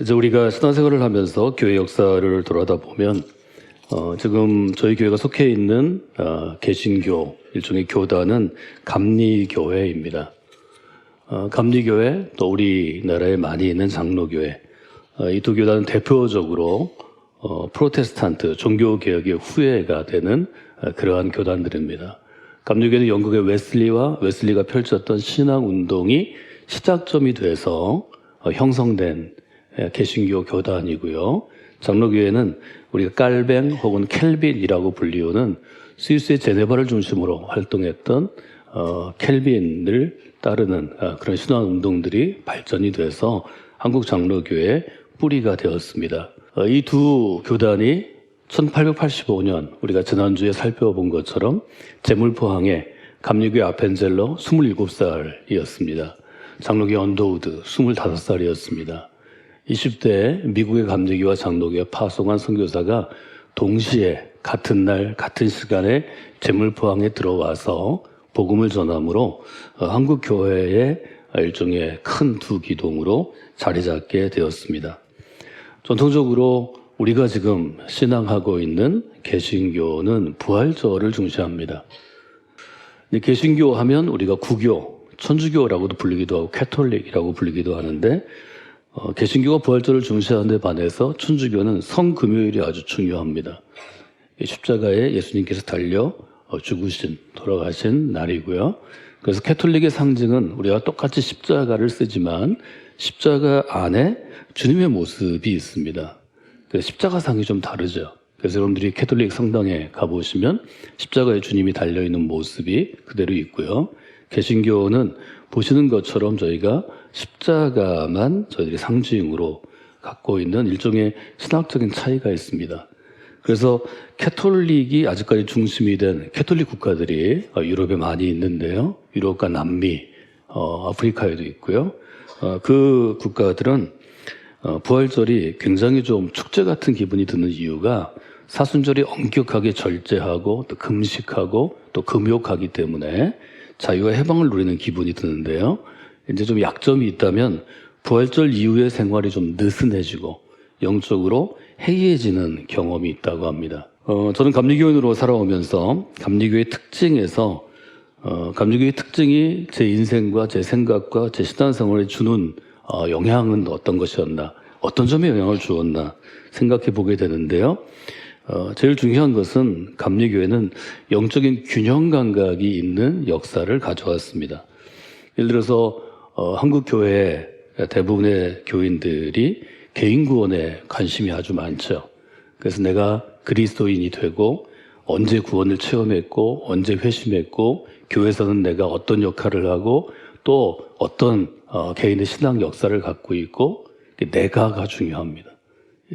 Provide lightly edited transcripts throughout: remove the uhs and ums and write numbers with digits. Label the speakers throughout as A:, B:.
A: 이제 우리가 신앙생활을 하면서 교회 역사를 돌아다 보면 지금 저희 교회가 속해 있는 개신교 일종의 교단은 감리교회입니다. 감리교회 또 우리나라에 많이 있는 장로교회 이 두 교단은 대표적으로 프로테스탄트 종교개혁의 후예가 되는 그러한 교단들입니다. 감리교회는 영국의 웨슬리가 펼쳤던 신앙운동이 시작점이 돼서 형성된 개신교 교단이고요. 장로교회는 우리가 깔뱅 혹은 켈빈이라고 불리우는 스위스의 제네바를 중심으로 활동했던 켈빈을 따르는 그런 신앙운동들이 발전이 돼서 한국 장로교회의 뿌리가 되었습니다. 이 두 교단이 1885년 우리가 지난주에 살펴본 것처럼 제물포항에 감리교회 아펜젤러 27살이었습니다. 장로교회 언더우드 25살이었습니다. 20대에 미국의 감리교와 장로교에 파송한 선교사가 동시에 같은 날 같은 시간에 제물포항에 들어와서 복음을 전함으로 한국 교회의 일종의 큰 두 기둥으로 자리 잡게 되었습니다. 전통적으로 우리가 지금 신앙하고 있는 개신교는 부활절을 중시합니다. 개신교 하면 우리가 구교, 천주교라고도 불리기도 하고 캐톨릭이라고 불리기도 하는데 개신교가 부활절을 중시하는 데 반해서 천주교는 성금요일이 아주 중요합니다. 십자가에 예수님께서 달려 죽으신, 돌아가신 날이고요. 그래서 캐톨릭의 상징은 우리가 똑같이 십자가를 쓰지만 십자가 안에 주님의 모습이 있습니다. 십자가상이 좀 다르죠. 그래서 여러분들이 캐톨릭 성당에 가보시면 십자가에 주님이 달려있는 모습이 그대로 있고요. 개신교는 보시는 것처럼 저희가 십자가만 저희들이 상징으로 갖고 있는 일종의 신학적인 차이가 있습니다. 그래서 캐톨릭이 아직까지 중심이 된 캐톨릭 국가들이 유럽에 많이 있는데요. 유럽과 남미, 아프리카에도 있고요. 그 국가들은 부활절이 굉장히 좀 축제 같은 기분이 드는 이유가 사순절이 엄격하게 절제하고 또 금식하고 또 금욕하기 때문에 자유와 해방을 누리는 기분이 드는데요. 이제 좀 약점이 있다면 부활절 이후의 생활이 좀 느슨해지고 영적으로 해이해지는 경험이 있다고 합니다. 저는 감리교인으로 살아오면서 감리교의 특징에서 감리교의 특징이 제 인생과 제 생각과 제 신앙생활에 주는 영향은 어떤 것이었나, 어떤 점에 영향을 주었나 생각해 보게 되는데요. 제일 중요한 것은 감리교회는 영적인 균형 감각이 있는 역사를 가져왔습니다. 예를 들어서 한국 교회 대부분의 교인들이 개인 구원에 관심이 아주 많죠. 그래서 내가 그리스도인이 되고 언제 구원을 체험했고 언제 회심했고 교회에서는 내가 어떤 역할을 하고 또 어떤 개인의 신앙 역사를 갖고 있고 내가가 중요합니다.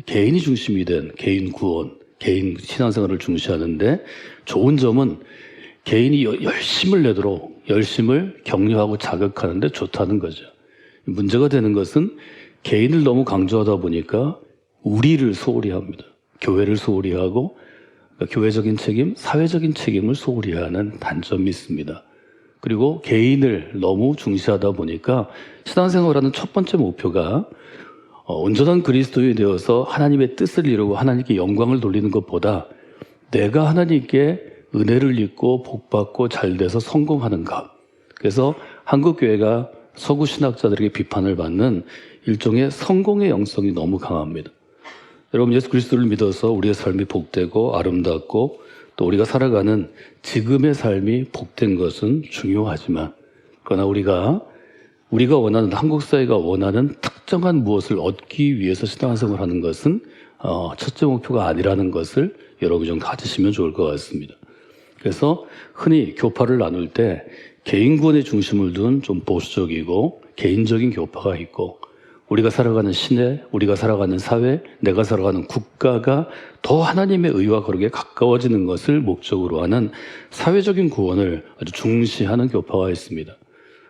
A: 개인이 중심이 된 개인 구원, 개인 신앙생활을 중시하는데 좋은 점은 개인이 열심을 내도록 열심을 격려하고 자극하는데 좋다는 거죠. 문제가 되는 것은 개인을 너무 강조하다 보니까 우리를 소홀히 합니다. 교회를 소홀히 하고 교회적인 책임, 사회적인 책임을 소홀히 하는 단점이 있습니다. 그리고 개인을 너무 중시하다 보니까 신앙생활하는 첫 번째 목표가 온전한 그리스도인이 되어서 하나님의 뜻을 이루고 하나님께 영광을 돌리는 것보다 내가 하나님께 은혜를 입고 복받고 잘돼서 성공하는가. 그래서 한국교회가 서구 신학자들에게 비판을 받는 일종의 성공의 영성이 너무 강합니다. 여러분 예수 그리스도를 믿어서 우리의 삶이 복되고 아름답고 또 우리가 살아가는 지금의 삶이 복된 것은 중요하지만 그러나 우리가 원하는 한국 사회가 원하는 특정한 무엇을 얻기 위해서 신앙생활을 하는 것은 첫째 목표가 아니라는 것을 여러분이 좀 가지시면 좋을 것 같습니다. 그래서 흔히 교파를 나눌 때 개인 구원의 중심을 둔 좀 보수적이고 개인적인 교파가 있고 우리가 살아가는 시내, 우리가 살아가는 사회, 내가 살아가는 국가가 더 하나님의 의와 거룩에 가까워지는 것을 목적으로 하는 사회적인 구원을 아주 중시하는 교파가 있습니다.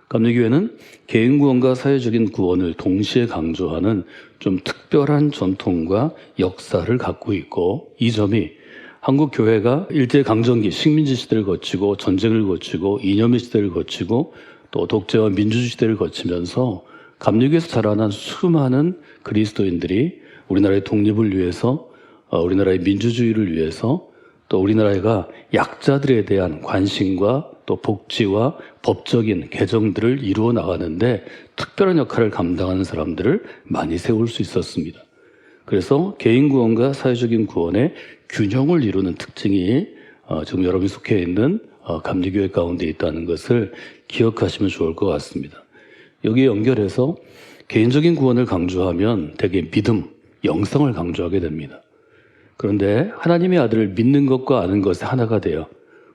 A: 감리교회는 개인 구원과 사회적인 구원을 동시에 강조하는 좀 특별한 전통과 역사를 갖고 있고 이 점이 한국 교회가 일제강점기 식민지 시대를 거치고 전쟁을 거치고 이념의 시대를 거치고 또 독재와 민주주의 시대를 거치면서 감리교에서 자라난 수많은 그리스도인들이 우리나라의 독립을 위해서, 우리나라의 민주주의를 위해서, 또 우리나라가 약자들에 대한 관심과 또 복지와 법적인 개정들을 이루어 나가는데 특별한 역할을 감당하는 사람들을 많이 세울 수 있었습니다. 그래서 개인 구원과 사회적인 구원의 균형을 이루는 특징이 지금 여러분이 속해 있는 감리교회 가운데 있다는 것을 기억하시면 좋을 것 같습니다. 여기에 연결해서 개인적인 구원을 강조하면 대개 믿음, 영성을 강조하게 됩니다. 그런데 하나님의 아들을 믿는 것과 아는 것이 하나가 되어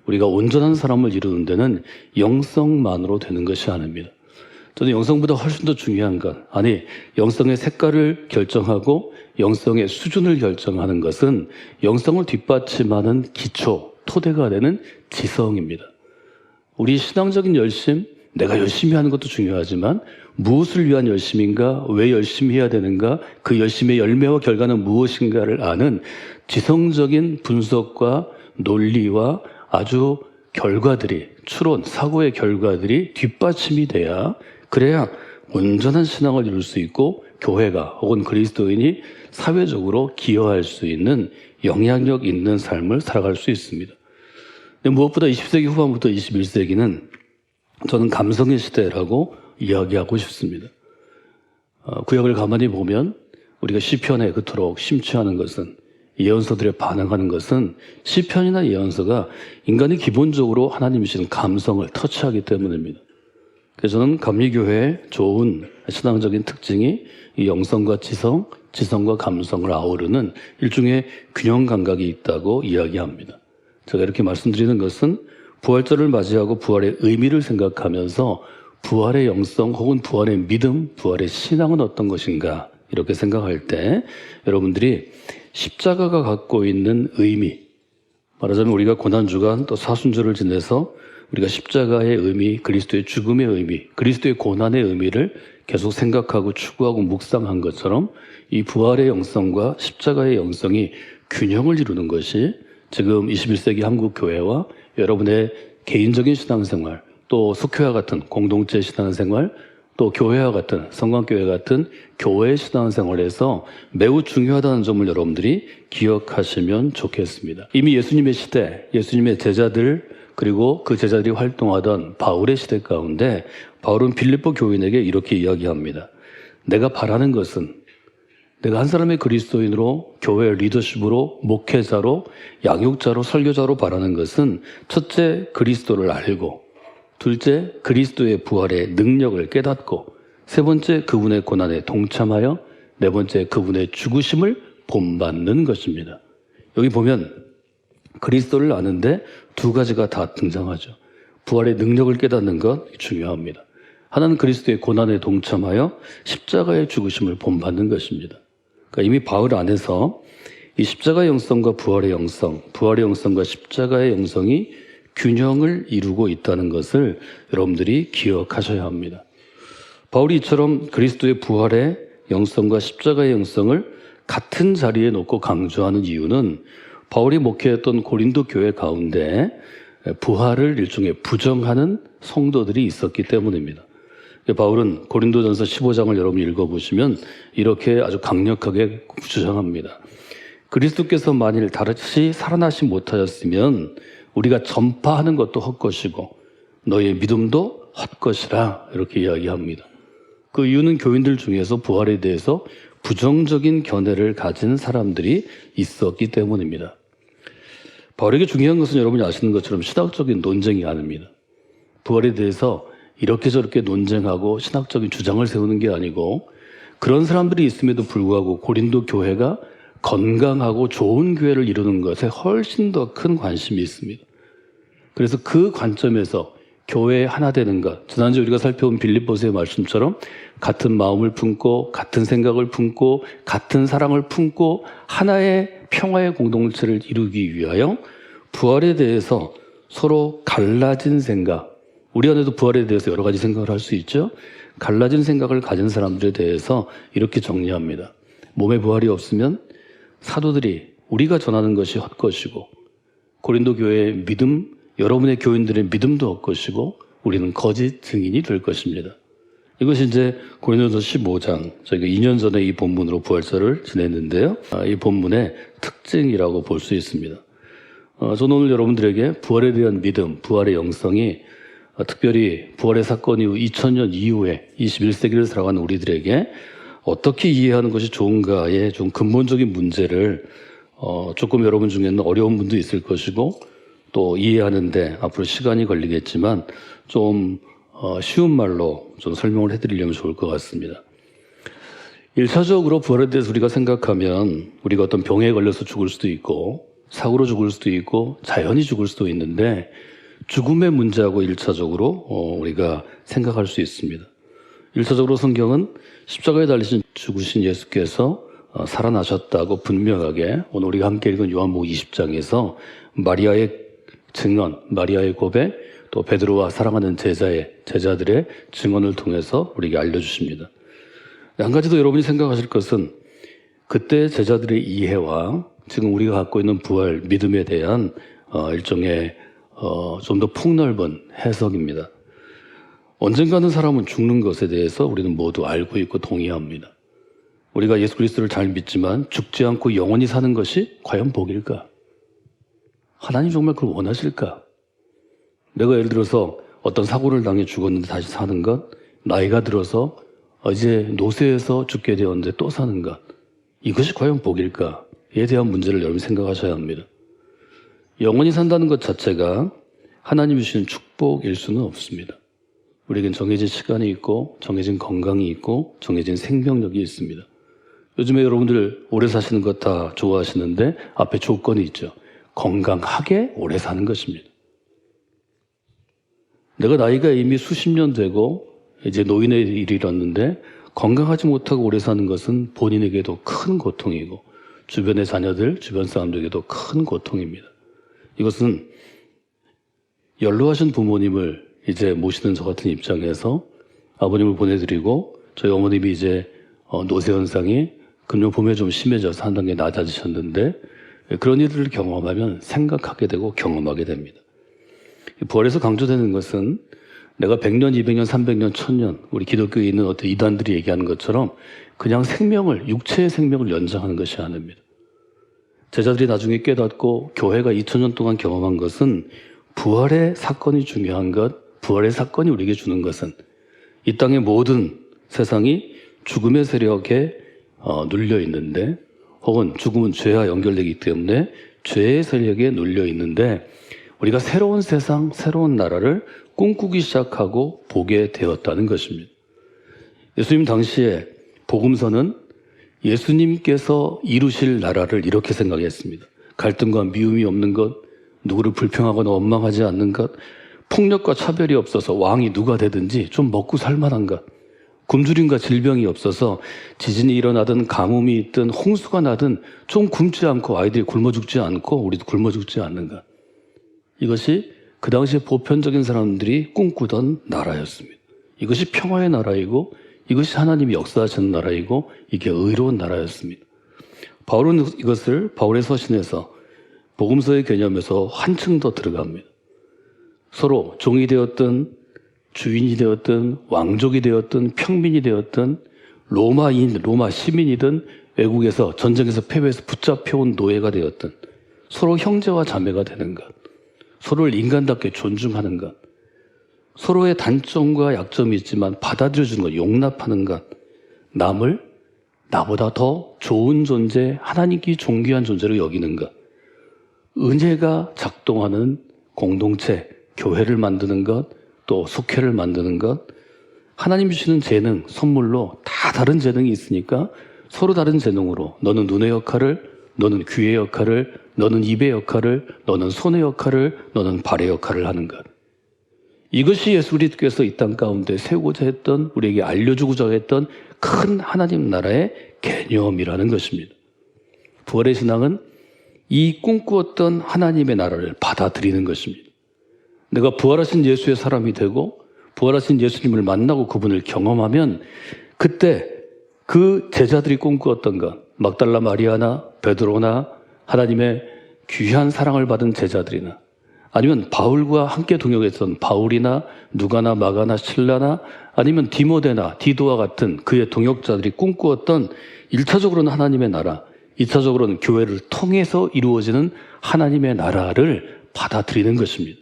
A: 우리가 온전한 사람을 이루는 데는 영성만으로 되는 것이 아닙니다. 저는 영성보다 훨씬 더 중요한 것, 영성의 색깔을 결정하고 영성의 수준을 결정하는 것은 영성을 뒷받침하는 기초, 토대가 되는 지성입니다. 우리 신앙적인 열심, 내가 열심히 하는 것도 중요하지만 무엇을 위한 열심인가, 왜 열심히 해야 되는가, 그 열심의 열매와 결과는 무엇인가를 아는 지성적인 분석과 논리와 아주 결과들이, 추론, 사고의 결과들이 뒷받침이 돼야, 그래야 온전한 신앙을 이룰 수 있고 교회가 혹은 그리스도인이 사회적으로 기여할 수 있는 영향력 있는 삶을 살아갈 수 있습니다. 근데 무엇보다 20세기 후반부터 21세기는 저는 감성의 시대라고 이야기하고 싶습니다. 구약을 가만히 보면 우리가 시편에 그토록 심취하는 것은, 예언서들에 반응하는 것은 시편이나 예언서가 인간이 기본적으로 하나님이신 감성을 터치하기 때문입니다. 그래서 저는 감리교회의 좋은 신앙적인 특징이 이 영성과 지성, 지성과 감성을 아우르는 일종의 균형 감각이 있다고 이야기합니다. 제가 이렇게 말씀드리는 것은 부활절을 맞이하고 부활의 의미를 생각하면서 부활의 영성 혹은 부활의 믿음, 부활의 신앙은 어떤 것인가 이렇게 생각할 때 여러분들이 십자가가 갖고 있는 의미, 말하자면 우리가 고난주간 또 사순절을 지내서 우리가 십자가의 의미, 그리스도의 죽음의 의미, 그리스도의 고난의 의미를 계속 생각하고 추구하고 묵상한 것처럼 이 부활의 영성과 십자가의 영성이 균형을 이루는 것이 지금 21세기 한국 교회와 여러분의 개인적인 신앙생활, 또 속회와 같은 공동체 신앙생활, 또 교회와 같은, 성광교회 같은 교회 신앙생활에서 매우 중요하다는 점을 여러분들이 기억하시면 좋겠습니다. 이미 예수님의 시대, 예수님의 제자들, 그리고 그 제자들이 활동하던 바울의 시대 가운데 바울은 빌립보 교인에게 이렇게 이야기합니다. 내가 바라는 것은, 내가 한 사람의 그리스도인으로 교회 리더십으로 목회자로 양육자로 설교자로 바라는 것은 첫째 그리스도를 알고, 둘째 그리스도의 부활의 능력을 깨닫고, 세 번째 그분의 고난에 동참하여, 네 번째 그분의 죽으심을 본받는 것입니다. 여기 보면 그리스도를 아는데 두 가지가 다 등장하죠. 부활의 능력을 깨닫는 것 중요합니다. 하나는 그리스도의 고난에 동참하여 십자가의 죽으심을 본받는 것입니다. 그러니까 이미 바울 안에서 이 십자가의 영성과 부활의 영성, 부활의 영성과 십자가의 영성이 균형을 이루고 있다는 것을 여러분들이 기억하셔야 합니다. 바울이 이처럼 그리스도의 부활의 영성과 십자가의 영성을 같은 자리에 놓고 강조하는 이유는 바울이 목회했던 고린도 교회 가운데 부활을 일종의 부정하는 성도들이 있었기 때문입니다. 바울은 고린도전서 15장을 여러분이 읽어보시면 이렇게 아주 강력하게 주장합니다. 그리스도께서 만일 다시 살아나시 못하였으면 우리가 전파하는 것도 헛것이고 너의 믿음도 헛것이라 이렇게 이야기합니다. 그 이유는 교인들 중에서 부활에 대해서 부정적인 견해를 가진 사람들이 있었기 때문입니다. 바울에게 중요한 것은 여러분이 아시는 것처럼 신학적인 논쟁이 아닙니다. 부활에 대해서 이렇게 저렇게 논쟁하고 신학적인 주장을 세우는 게 아니고, 그런 사람들이 있음에도 불구하고 고린도 교회가 건강하고 좋은 교회를 이루는 것에 훨씬 더 큰 관심이 있습니다. 그래서 그 관점에서 교회에 하나 되는 것, 지난주에 우리가 살펴본 빌립보서의 말씀처럼 같은 마음을 품고 같은 생각을 품고 같은 사랑을 품고 하나의 평화의 공동체를 이루기 위하여 부활에 대해서 서로 갈라진 생각, 우리 안에도 부활에 대해서 여러 가지 생각을 할 수 있죠. 갈라진 생각을 가진 사람들에 대해서 이렇게 정리합니다. 몸에 부활이 없으면 사도들이 우리가 전하는 것이 헛것이고, 고린도 교회의 믿음, 여러분의 교인들의 믿음도 헛것이고, 우리는 거짓 증인이 될 것입니다. 이것이 이제 고린도서 15장, 저희가 2년 전에 이 본문으로 부활절을 지냈는데요. 이 본문의 특징이라고 볼 수 있습니다. 저는 오늘 여러분들에게 부활에 대한 믿음, 부활의 영성이 특별히 부활의 사건 이후 2000년 이후에 21세기를 살아가는 우리들에게 어떻게 이해하는 것이 좋은가의 좀 근본적인 문제를 조금 여러분 중에는 어려운 분도 있을 것이고 또 이해하는데 앞으로 시간이 걸리겠지만 좀 쉬운 말로 좀 설명을 해드리려면 좋을 것 같습니다. 1차적으로 부활에 대해서 우리가 생각하면 우리가 어떤 병에 걸려서 죽을 수도 있고 사고로 죽을 수도 있고 자연히 죽을 수도 있는데 죽음의 문제하고 1차적으로 우리가 생각할 수 있습니다. 1차적으로 성경은 십자가에 달리신 죽으신 예수께서 살아나셨다고 분명하게 오늘 우리가 함께 읽은 요한복음 20장에서 마리아의 증언, 마리아의 고백, 또 베드로와 사랑하는 제자들의 증언을 통해서 우리에게 알려주십니다. 한 가지 더 여러분이 생각하실 것은 그때 제자들의 이해와 지금 우리가 갖고 있는 부활, 믿음에 대한 일종의 좀 더 폭넓은 해석입니다. 언젠가는 사람은 죽는 것에 대해서 우리는 모두 알고 있고 동의합니다. 우리가 예수 그리스도를 잘 믿지만 죽지 않고 영원히 사는 것이 과연 복일까? 하나님 정말 그걸 원하실까? 내가 예를 들어서 어떤 사고를 당해 죽었는데 다시 사는 것, 나이가 들어서 이제 노쇠해서 죽게 되었는데 또 사는 것, 이것이 과연 복일까에 대한 문제를 여러분 생각하셔야 합니다. 영원히 산다는 것 자체가 하나님이 주시는 축복일 수는 없습니다. 우리에겐 정해진 시간이 있고 정해진 건강이 있고 정해진 생명력이 있습니다. 요즘에 여러분들 오래 사시는 것 다 좋아하시는데 앞에 조건이 있죠. 건강하게 오래 사는 것입니다. 내가 나이가 이미 수십 년 되고 이제 노인에 이르렀는데 건강하지 못하고 오래 사는 것은 본인에게도 큰 고통이고 주변의 자녀들, 주변 사람들에게도 큰 고통입니다. 이것은 연로하신 부모님을 이제 모시는 저 같은 입장에서 아버님을 보내드리고 저희 어머님이 이제 노쇠 현상이 금년 봄에 좀 심해져서 한 단계 낮아지셨는데 그런 일들을 경험하면 생각하게 되고 경험하게 됩니다. 부활에서 강조되는 것은 내가 100년, 200년, 300년, 1000년 우리 기독교에 있는 어떤 이단들이 얘기하는 것처럼 그냥 생명을, 육체의 생명을 연장하는 것이 아닙니다. 제자들이 나중에 깨닫고 교회가 2000년 동안 경험한 것은 부활의 사건이 중요한 것, 부활의 사건이 우리에게 주는 것은 이 땅의 모든 세상이 죽음의 세력에 눌려 있는데 혹은 죽음은 죄와 연결되기 때문에 죄의 세력에 눌려 있는데 우리가 새로운 세상, 새로운 나라를 꿈꾸기 시작하고 보게 되었다는 것입니다. 예수님 당시에 복음서는 예수님께서 이루실 나라를 이렇게 생각했습니다. 갈등과 미움이 없는 것, 누구를 불평하거나 원망하지 않는 것, 폭력과 차별이 없어서 왕이 누가 되든지 좀 먹고 살만한 것, 굶주림과 질병이 없어서 지진이 일어나든 가뭄이 있든 홍수가 나든 좀 굶지 않고 아이들이 굶어 죽지 않고 우리도 굶어 죽지 않는 것. 이것이 그 당시에 보편적인 사람들이 꿈꾸던 나라였습니다. 이것이 평화의 나라이고 이것이 하나님이 역사하시는 나라이고 이게 의로운 나라였습니다. 바울은 이것을 바울의 서신에서 복음서의 개념에서 한층 더 들어갑니다. 서로 종이 되었든 주인이 되었든 왕족이 되었든 평민이 되었든 로마인, 로마 시민이든 외국에서 전쟁에서 패배해서 붙잡혀온 노예가 되었든 서로 형제와 자매가 되는 것, 서로를 인간답게 존중하는 것, 서로의 단점과 약점이 있지만 받아들여주는 것, 용납하는 것, 남을 나보다 더 좋은 존재, 하나님께 존귀한 존재로 여기는 것, 은혜가 작동하는 공동체, 교회를 만드는 것, 또 속회를 만드는 것, 하나님 주시는 재능, 선물로 다 다른 재능이 있으니까 서로 다른 재능으로 너는 눈의 역할을, 너는 귀의 역할을, 너는 입의 역할을, 너는 손의 역할을, 너는 발의 역할을 하는 것. 이것이 예수 그리스도께서 이 땅 가운데 세우고자 했던, 우리에게 알려주고자 했던 큰 하나님 나라의 개념이라는 것입니다. 부활의 신앙은 이 꿈꾸었던 하나님의 나라를 받아들이는 것입니다. 내가 부활하신 예수의 사람이 되고 부활하신 예수님을 만나고 그분을 경험하면 그때 그 제자들이 꿈꾸었던 것, 막달라 마리아나 베드로나 하나님의 귀한 사랑을 받은 제자들이나 아니면 바울과 함께 동역했던 바울이나 누가나 마가나 실라나 아니면 디모데나 디도와 같은 그의 동역자들이 꿈꾸었던 1차적으로는 하나님의 나라, 2차적으로는 교회를 통해서 이루어지는 하나님의 나라를 받아들이는 것입니다.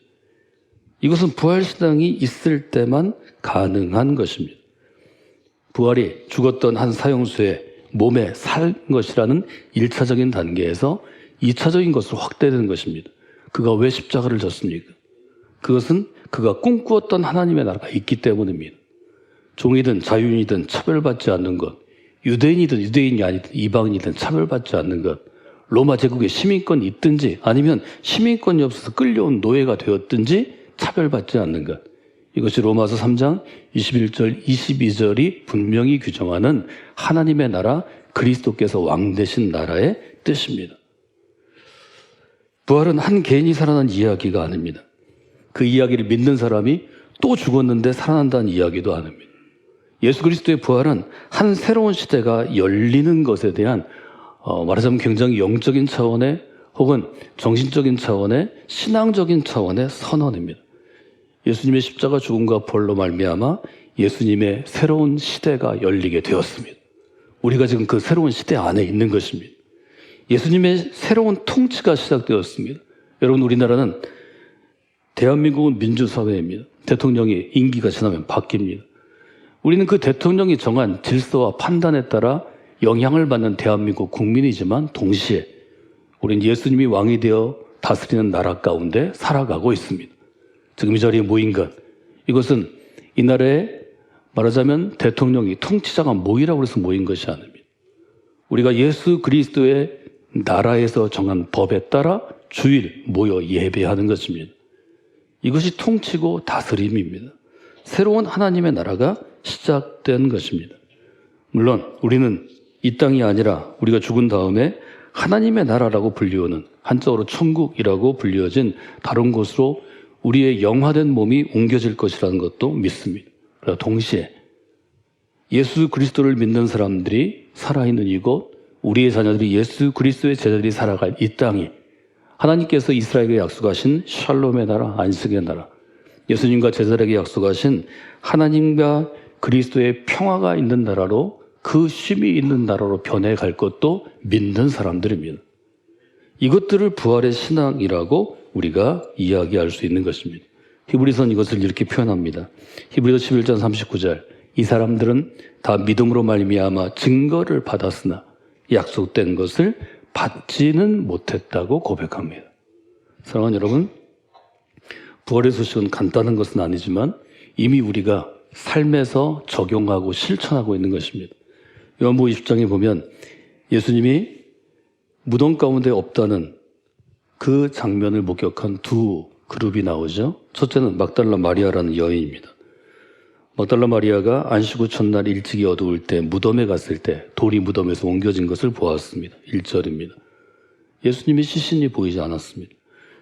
A: 이것은 부활신앙이 있을 때만 가능한 것입니다. 부활이 죽었던 한 사형수의 몸에 살 것이라는 1차적인 단계에서 2차적인 것으로 확대되는 것입니다. 그가 왜 십자가를 졌습니까? 그것은 그가 꿈꾸었던 하나님의 나라가 있기 때문입니다. 종이든 자유인이든 차별받지 않는 것, 유대인이든 유대인이 아니든 이방인이든 차별받지 않는 것, 로마 제국에 시민권이 있든지 아니면 시민권이 없어서 끌려온 노예가 되었든지 차별받지 않는 것. 이것이 로마서 3장 21절, 22절이 분명히 규정하는 하나님의 나라, 그리스도께서 왕 되신 나라의 뜻입니다. 부활은 한 개인이 살아난 이야기가 아닙니다. 그 이야기를 믿는 사람이 또 죽었는데 살아난다는 이야기도 아닙니다. 예수 그리스도의 부활은 한 새로운 시대가 열리는 것에 대한 말하자면 굉장히 영적인 차원의 혹은 정신적인 차원의 신앙적인 차원의 선언입니다. 예수님의 십자가 죽음과 부활로 말미암아 예수님의 새로운 시대가 열리게 되었습니다. 우리가 지금 그 새로운 시대 안에 있는 것입니다. 예수님의 새로운 통치가 시작되었습니다. 여러분, 우리나라는 대한민국은 민주사회입니다. 대통령이 임기가 지나면 바뀝니다. 우리는 그 대통령이 정한 질서와 판단에 따라 영향을 받는 대한민국 국민이지만 동시에 우리는 예수님이 왕이 되어 다스리는 나라 가운데 살아가고 있습니다. 지금 이 자리에 모인 것, 이것은 이 나라에 말하자면 대통령이 통치자가 모이라고 해서 모인 것이 아닙니다. 우리가 예수 그리스도의 나라에서 정한 법에 따라 주일 모여 예배하는 것입니다. 이것이 통치고 다스림입니다. 새로운 하나님의 나라가 시작된 것입니다. 물론 우리는 이 땅이 아니라 우리가 죽은 다음에 하나님의 나라라고 불리우는, 한자어로 천국이라고 불리어진 다른 곳으로 우리의 영화된 몸이 옮겨질 것이라는 것도 믿습니다. 그러나 동시에 예수 그리스도를 믿는 사람들이 살아있는 이곳, 우리의 자녀들이 예수 그리스도의 제자들이 살아갈 이 땅이 하나님께서 이스라엘에게 약속하신 샬롬의 나라, 안식의 나라, 예수님과 제자들에게 약속하신 하나님과 그리스도의 평화가 있는 나라로, 그 쉼이 있는 나라로 변해갈 것도 믿는 사람들입니다. 이것들을 부활의 신앙이라고 우리가 이야기할 수 있는 것입니다. 히브리서는 이것을 이렇게 표현합니다. 히브리서 11장 39절, 이 사람들은 다 믿음으로 말미암아 증거를 받았으나 약속된 것을 받지는 못했다고 고백합니다. 사랑하는 여러분, 부활의 소식은 간단한 것은 아니지만 이미 우리가 삶에서 적용하고 실천하고 있는 것입니다. 요한복음 20장에 보면 예수님이 무덤 가운데 없다는 그 장면을 목격한 두 그룹이 나오죠. 첫째는 막달라 마리아라는 여인입니다. 막달라 마리아가 안식 후 첫날 일찍이 어두울 때 무덤에 갔을 때 돌이 무덤에서 옮겨진 것을 보았습니다. 1절입니다. 예수님이 시신이 보이지 않았습니다.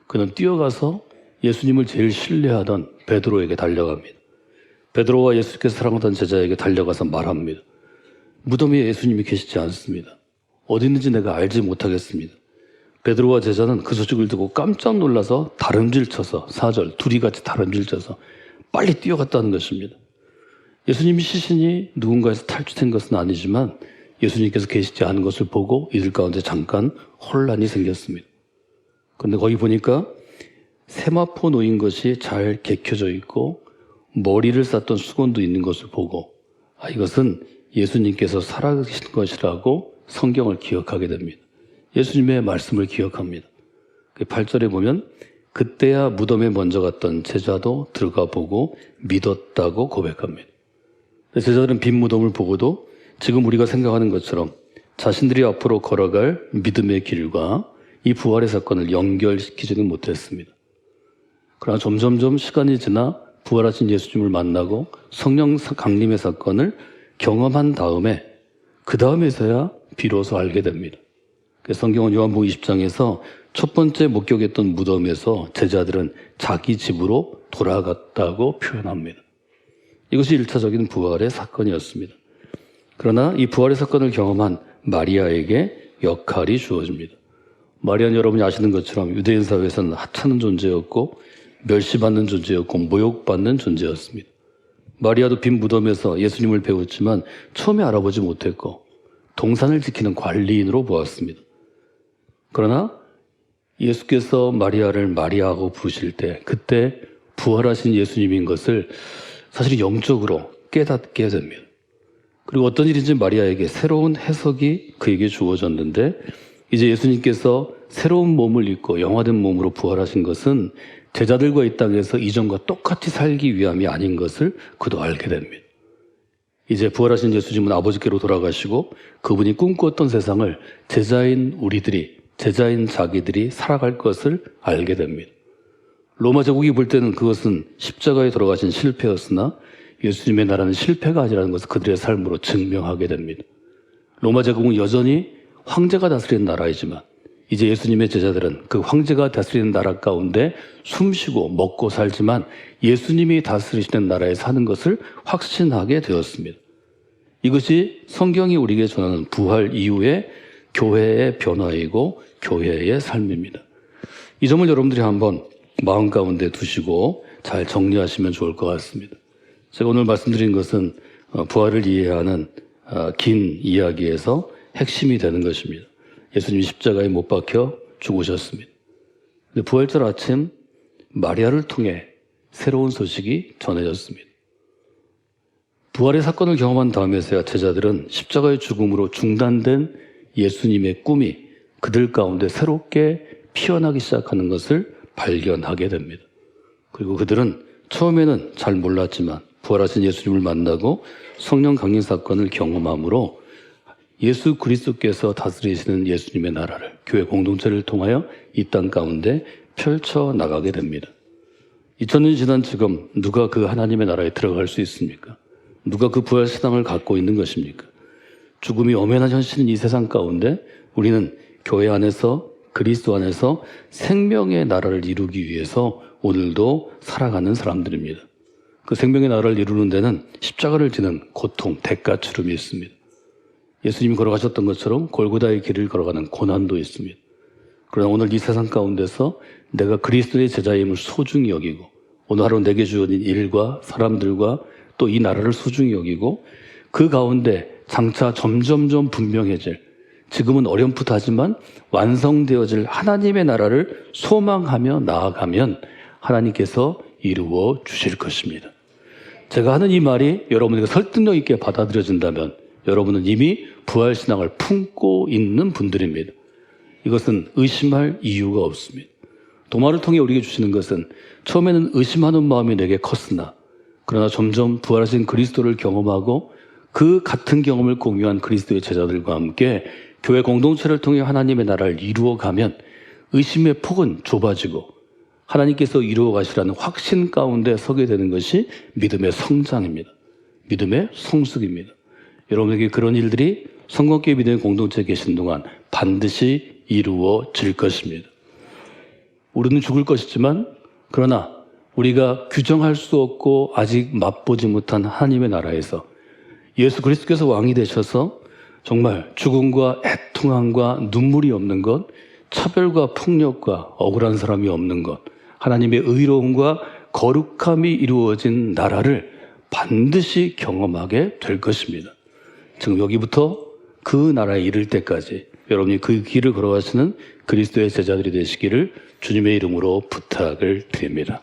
A: 그는 뛰어가서 예수님을 제일 신뢰하던 베드로에게 달려갑니다. 베드로와 예수께서 사랑하던 제자에게 달려가서 말합니다. 무덤에 예수님이 계시지 않습니다. 어디 있는지 내가 알지 못하겠습니다. 베드로와 제자는 그 소식을 듣고 깜짝 놀라서 다름질쳐서, 4절, 둘이 같이 다름질쳐서 빨리 뛰어갔다는 것입니다. 예수님이 시신이 누군가에서 탈취된 것은 아니지만 예수님께서 계시지 않은 것을 보고 이들 가운데 잠깐 혼란이 생겼습니다. 그런데 거기 보니까 세마포 놓인 것이 잘 개켜져 있고 머리를 쌌던 수건도 있는 것을 보고 이것은 예수님께서 살아계신 것이라고 성경을 기억하게 됩니다. 예수님의 말씀을 기억합니다. 8절에 보면 그때야 무덤에 먼저 갔던 제자도 들어가 보고 믿었다고 고백합니다. 제자들은 빈 무덤을 보고도 지금 우리가 생각하는 것처럼 자신들이 앞으로 걸어갈 믿음의 길과 이 부활의 사건을 연결시키지는 못했습니다. 그러나 점점점 시간이 지나 부활하신 예수님을 만나고 성령 강림의 사건을 경험한 다음에 그 다음에서야 비로소 알게 됩니다. 성경은 요한복음 20장에서 첫 번째 목격했던 무덤에서 제자들은 자기 집으로 돌아갔다고 표현합니다. 이것이 1차적인 부활의 사건이었습니다. 그러나 이 부활의 사건을 경험한 마리아에게 역할이 주어집니다. 마리아는 여러분이 아시는 것처럼 유대인 사회에서는 하찮은 존재였고 멸시받는 존재였고 모욕받는 존재였습니다. 마리아도 빈 무덤에서 예수님을 배웠지만 처음에 알아보지 못했고 동산을 지키는 관리인으로 보았습니다. 그러나 예수께서 마리아를 마리아하고 부르실 때 그때 부활하신 예수님인 것을 사실 영적으로 깨닫게 됩니다. 그리고 어떤 일인지 마리아에게 새로운 해석이 그에게 주어졌는데 이제 예수님께서 새로운 몸을 입고 영화된 몸으로 부활하신 것은 제자들과 이 땅에서 이전과 똑같이 살기 위함이 아닌 것을 그도 알게 됩니다. 이제 부활하신 예수님은 아버지께로 돌아가시고 그분이 꿈꾸었던 세상을 제자인 우리들이, 제자인 자기들이 살아갈 것을 알게 됩니다. 로마 제국이 볼 때는 그것은 십자가에 돌아가신 실패였으나 예수님의 나라는 실패가 아니라는 것을 그들의 삶으로 증명하게 됩니다. 로마 제국은 여전히 황제가 다스리는 나라이지만 이제 예수님의 제자들은 그 황제가 다스리는 나라 가운데 숨쉬고 먹고 살지만 예수님이 다스리시는 나라에 사는 것을 확신하게 되었습니다. 이것이 성경이 우리에게 전하는 부활 이후의 교회의 변화이고 교회의 삶입니다. 이 점을 여러분들이 한번 마음 가운데 두시고 잘 정리하시면 좋을 것 같습니다. 제가 오늘 말씀드린 것은 부활을 이해하는 긴 이야기에서 핵심이 되는 것입니다. 예수님이 십자가에 못 박혀 죽으셨습니다. 근데 부활절 아침 마리아를 통해 새로운 소식이 전해졌습니다. 부활의 사건을 경험한 다음에서야 제자들은 십자가의 죽음으로 중단된 예수님의 꿈이 그들 가운데 새롭게 피어나기 시작하는 것을 발견하게 됩니다. 그리고 그들은 처음에는 잘 몰랐지만 부활하신 예수님을 만나고 성령 강림 사건을 경험함으로 예수 그리스도께서 다스리시는 예수님의 나라를 교회 공동체를 통하여 이 땅 가운데 펼쳐나가게 됩니다. 2000년이 지난 지금 누가 그 하나님의 나라에 들어갈 수 있습니까? 누가 그 부활 신앙을 갖고 있는 것입니까? 죽음이 엄연한 현실인 이 세상 가운데 우리는 교회 안에서 그리스도 안에서 생명의 나라를 이루기 위해서 오늘도 살아가는 사람들입니다. 그 생명의 나라를 이루는 데는 십자가를 지는 고통, 대가 치름이 있습니다. 예수님이 걸어가셨던 것처럼 골고다의 길을 걸어가는 고난도 있습니다. 그러나 오늘 이 세상 가운데서 내가 그리스도의 제자임을 소중히 여기고 오늘 하루 내게 주어진 일과 사람들과 또 이 나라를 소중히 여기고 그 가운데 장차 점점점 분명해질 지금은 어렴풋하지만 완성되어질 하나님의 나라를 소망하며 나아가면 하나님께서 이루어 주실 것입니다. 제가 하는 이 말이 여러분에게 설득력 있게 받아들여진다면 여러분은 이미 부활신앙을 품고 있는 분들입니다. 이것은 의심할 이유가 없습니다. 도마를 통해 우리에게 주시는 것은 처음에는 의심하는 마음이 내게 컸으나 그러나 점점 부활하신 그리스도를 경험하고 그 같은 경험을 공유한 그리스도의 제자들과 함께 교회 공동체를 통해 하나님의 나라를 이루어가면 의심의 폭은 좁아지고 하나님께서 이루어 가시라는 확신 가운데 서게 되는 것이 믿음의 성장입니다. 믿음의 성숙입니다. 여러분에게 그런 일들이 성공교회 믿음의 공동체에 계신 동안 반드시 이루어질 것입니다. 우리는 죽을 것이지만 그러나 우리가 규정할 수 없고 아직 맛보지 못한 하나님의 나라에서 예수 그리스도께서 왕이 되셔서 정말 죽음과 애통함과 눈물이 없는 것, 차별과 폭력과 억울한 사람이 없는 것, 하나님의 의로움과 거룩함이 이루어진 나라를 반드시 경험하게 될 것입니다. 지금 여기부터 그 나라에 이를 때까지 여러분이 그 길을 걸어가시는 그리스도의 제자들이 되시기를 주님의 이름으로 부탁을 드립니다.